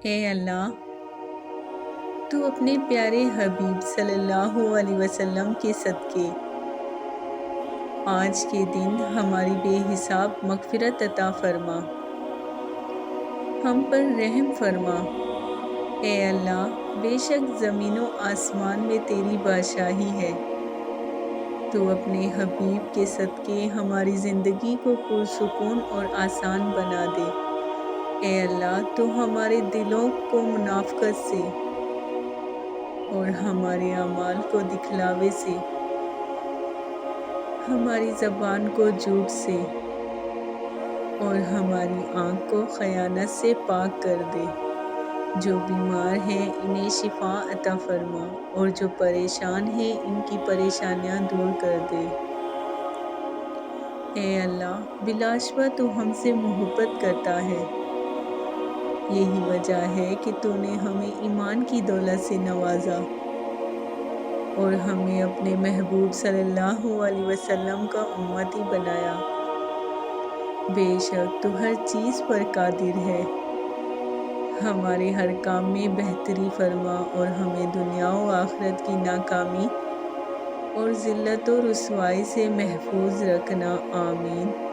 اے اللہ، تو اپنے پیارے حبیب صلی اللہ علیہ وسلم کے صدقے آج کے دن ہماری بے حساب مغفرت عطا فرما، ہم پر رحم فرما۔ اے اللہ، بے شک زمین و آسمان میں تیری بادشاہی ہے، تو اپنے حبیب کے صدقے ہماری زندگی کو پرسکون اور آسان بنا دے۔ اے اللہ، تو ہمارے دلوں کو منافقت سے اور ہمارے اعمال کو دکھلاوے سے، ہماری زبان کو جھوٹ سے اور ہماری آنکھ کو خیانت سے پاک کر دے۔ جو بیمار ہیں انہیں شفا عطا فرما، اور جو پریشان ہیں ان کی پریشانیاں دور کر دے۔ اے اللہ، بلا شبہ تو ہم سے محبت کرتا ہے، یہی وجہ ہے کہ تو نے ہمیں ایمان کی دولت سے نوازا اور ہمیں اپنے محبوب صلی اللہ علیہ وسلم کا امتی بنایا۔ بے شک تو ہر چیز پر قادر ہے، ہمارے ہر کام میں بہتری فرما اور ہمیں دنیا و آخرت کی ناکامی اور ذلت و رسوائی سے محفوظ رکھنا۔ آمین۔